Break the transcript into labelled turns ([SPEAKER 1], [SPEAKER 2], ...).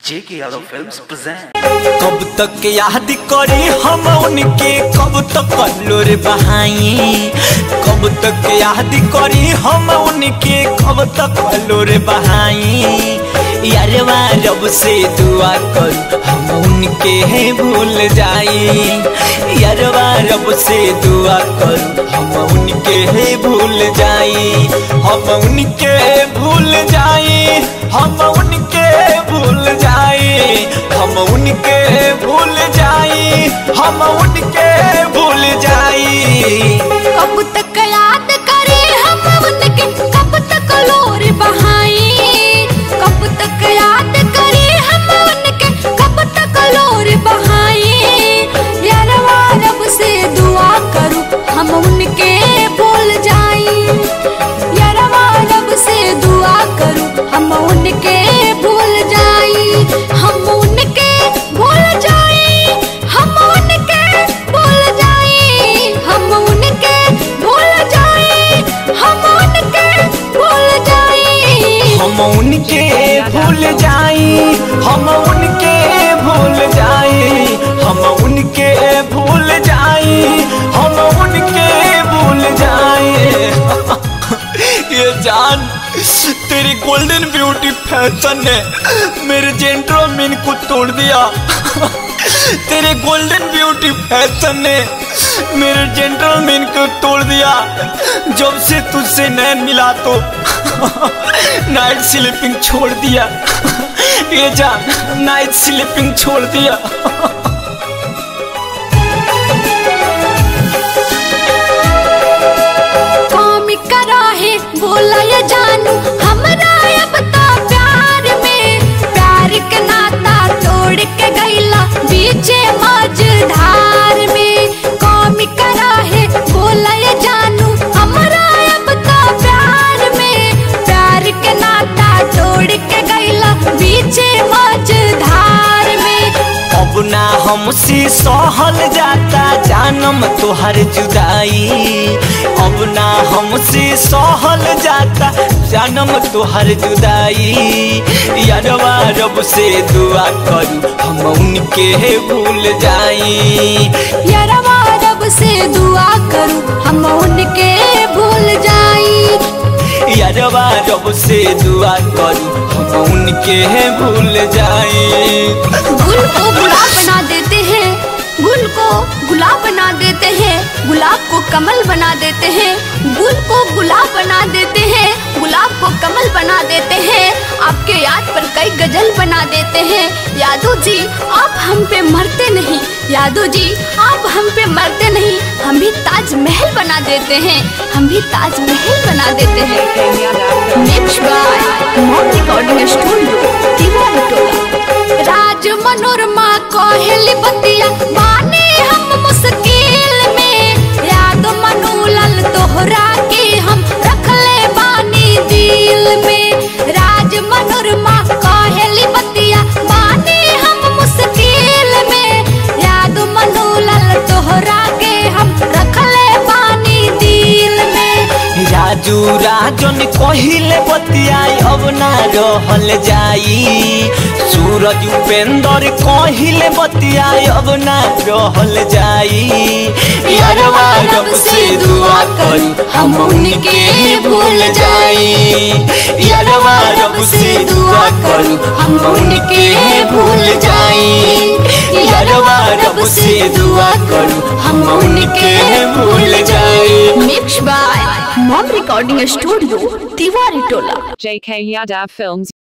[SPEAKER 1] जेके Yadav films present.
[SPEAKER 2] कब तक याद करी हम उनके, कब तक कल्लोर बहाई। कब तक याद करी हम उनके, कब तक कल्लोर बहाई। यारवा रब से दुआ कर हम उनके भूल जाई। यारवा रब से दुआ कर हम उनके भूल जाई। हम उनके भूल जाई, हम उनके भूल जाई, हम उनके भूल जाई, हम उनके भूल जाई।
[SPEAKER 3] कब तक याद करे हम उनके, कब तक लोर बहाई। कब तक याद करे हम उनके, कब तक लोर बहाई। यारवा रब से दुआ करूं हम उनके भूल जाई। यारवा रब से दुआ करूं हम उनके भूल जाई। हम उनके भूल जाई, हम उनके भूल जाई, हम उनके भूल जाई, हम उनके भूल जाई।
[SPEAKER 2] हम उनके भूल जाई, हम उनके भूल जाई, हम उनके भूल जाई, हम उनके भूल जाई। ये जान, तेरी गोल्डन ब्यूटी फैशन ने मेरे जेंटलमैन को तोड़ दिया। तेरे गोल्डन ब्यूटी फैशन ने मेरे जेंटलमैन को तोड़ दिया। जब से तुझसे नैन मिला तो नाइट स्लीपिंग छोड़ दिया। ये जान, नाइट स्लीपिंग छोड़ दिया।
[SPEAKER 3] बोला ये जानू हमरा अब तो प्यार में, प्यार के नाता तोड़ के गईला बीचे मझधार में। कौम करा है बोला ये जानू हमरा अब तो प्यार में, प्यार के नाता तोड़ के गईला बीचे मझधार में।
[SPEAKER 2] अब ना हमसे सहल जाता जानम तोहर जुदाई। अब ना हमसे सहल जाता जानम तोहर जुदाई। यारवा रब से दुआ करूं हम उनके भूल जाई।
[SPEAKER 3] यारवा रब से दुआ करूं हम उनके भूल जाई।
[SPEAKER 2] यारवा रब से दुआ करूं हम उनके भूल जाई।
[SPEAKER 3] गुल को गुलाब बना देते हैं, गुल को गुलाब बना देते हैं, गुलाब को कमल बना देते हैं। गुल को गुलाब बना देते हैं, गुलाब को कमल बना देते हैं। आपके याद पर कई गजल बना देते हैं। यादव जी आप हम पे मरते नहीं, यादव जी आप हम पे मरते नहीं। हम भी ताजमहल बना देते हैं, हम भी ताजमहल बना देते हैं। Next by mom recording studio दीवार टोला। राज मनोरमा कोहली बतिया बाने हम मुश्किल में। याद मनूलल तोहरा के हम रख ले बानी दिल में। राज मनोरमा कोहली बतिया बाने हम मुश्किल में। याद मनूलल तोहरा के हम रख ले बानी दिल में।
[SPEAKER 2] राजू राजन कहिले बतियाई अब ना रहल जाई। सूरज उपेंद्र कहिले बतियाई अब ना रहल जाई। यारवा रब से दुआ करूं हम उनके भूल जाई। यारवा रब से दुआ करूं हम उनके भूल जाई। यारवा रब से दुआ करूं हम उनके भूल जाई।
[SPEAKER 3] Mix by mom recording studio Tiwari Tola.
[SPEAKER 4] JK Yadav Films।